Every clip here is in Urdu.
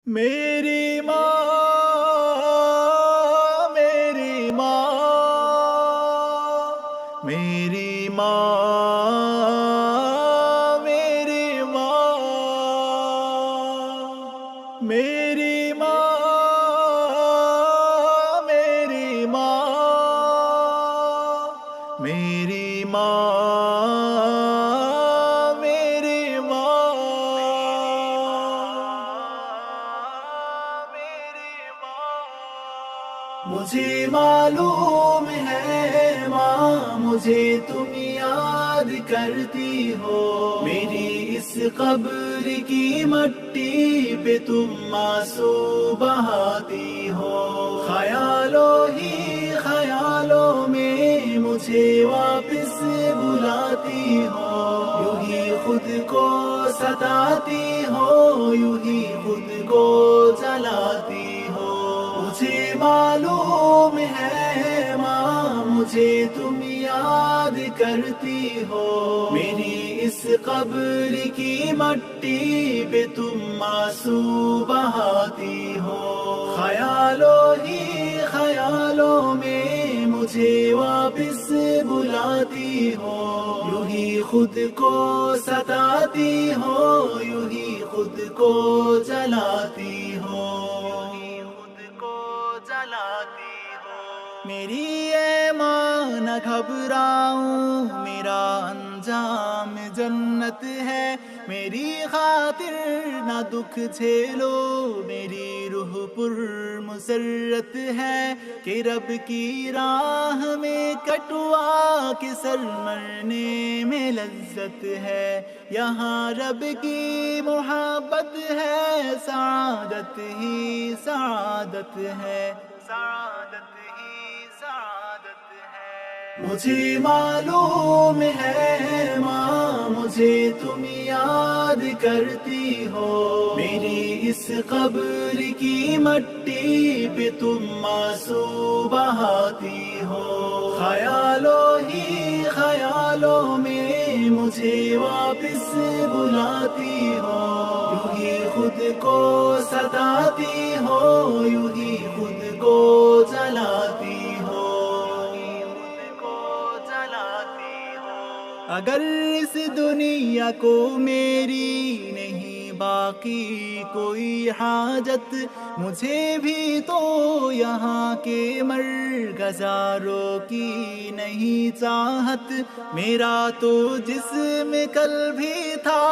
میری ماں، میری ماں، میری ماں، میری ماں، میری ماں، میری ماں، میری ماں، میری ماں، مجھے معلوم ہے ماں، مجھے تم یاد کرتی ہو، میری اس قبر کی مٹی پہ تم آنسو بہاتی ہو، خیالوں ہی خیالوں میں مجھے واپس بلاتی ہو، یوں ہی خود کو ستاتی ہو، یوں ہی خود کو جلاتی ہو، مجھے معلوم ہے ماں، مجھے تم یاد کرتی ہو، میری اس قبر کی مٹی پہ تم آنسو بہاتی ہو، خیالوں ہی خیالوں میں مجھے واپس بلاتی ہو، یوں ہی خود کو ستاتی ہو، یوں ہی خود کو جلاتی ہو، میری اے ماں نہ گھبراؤں، میرا انجام جنت ہے، میری خاطر نہ دکھ جھیلو، میری روح پر مسرت ہے، کہ رب کی راہ میں کٹوا کے سر مرنے میں لذت ہے، یہاں رب کی محبت ہے، سعادت ہی سعادت ہے، سعادت ہی سعادت ہے، مجھے معلوم ہے ماں، مجھے تم یاد کرتی ہو، میری اس قبر کی مٹی پہ تم آنسو بہاتی ہو، خیالوں ہی خیالوں میں مجھے واپس بلاتی ہو، یوں ہی خود کو ستاتی ہو، یوں ہی خود کو جلاتی ہو، اگر اس دنیا کو میری نہیں باقی کوئی حاجت، مجھے بھی تو یہاں کے مرغزاروں کی نہیں چاہت، میرا تو جسم کل بھی تھا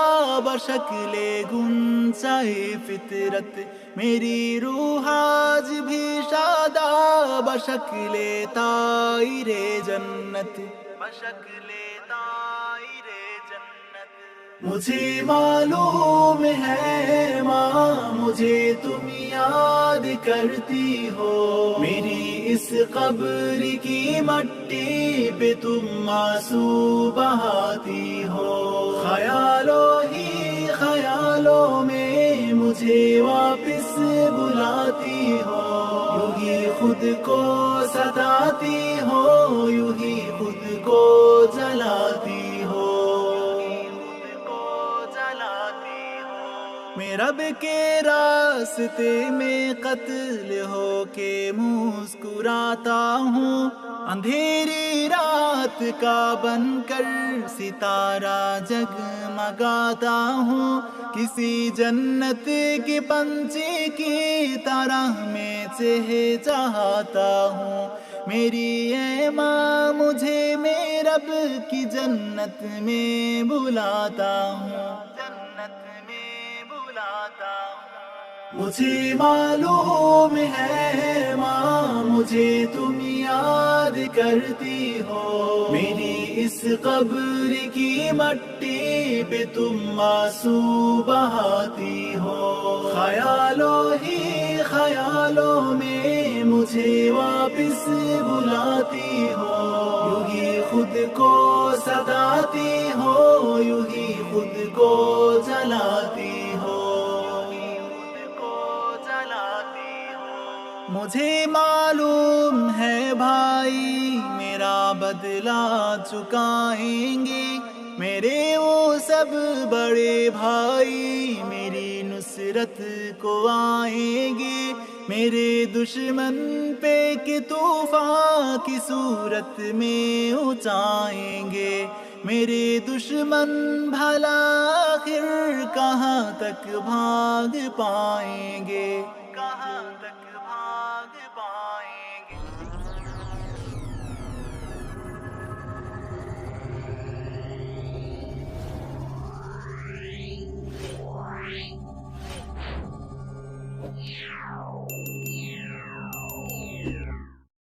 بشکل گنچائے فطرت، میری روح آج بھی شاداب بشکل طائر جنت، بشکل طائر جنت، مجھے معلوم ہے ماں، مجھے تم یاد کرتی ہو، میری اس قبر کی مٹی پہ تم آنسو بہاتی ہو، خیالوں ہی خیالوں میں مجھے واپس بلاتی ہو، یوں ہی خود کو ستاتی ہو، یوں ہی خود کو جلاتی ہو، میں رب کے راستے میں قتل ہو کے مسکراتا ہوں، اندھیری رات کا بن کر ستارہ جگمگاتا ہوں، کسی جنت کی پنچھی کی طرح میں چہچہاتا ہوں، میری اے ماں مجھے میں رب کی جنت میں بلاتا ہوں، جنت میں بلاتا ہوں، مجھے معلوم ہے ماں، مجھے تم یاد کرتی ہو، میری اس قبر کی مٹی پہ تم آنسو بہاتی ہو، خیالوں ہی خیالوں میں مجھے واپس بلاتی ہو، یوں ہی خود کو ستاتی ہو، یوں ہی خود کو جلاتی ہو، مجھے معلوم ہے بھائی میرا بدلہ چکائیں گے، میرے وہ سب بڑے بھائی میری نصرت آخرت کو آئیں گے، میرے دشمن پہ کہ طوفان کی صورت میں اچائیں گے، میرے دشمن بھلا آخر کہاں تک بھاگ پائیں گے، کہاں تک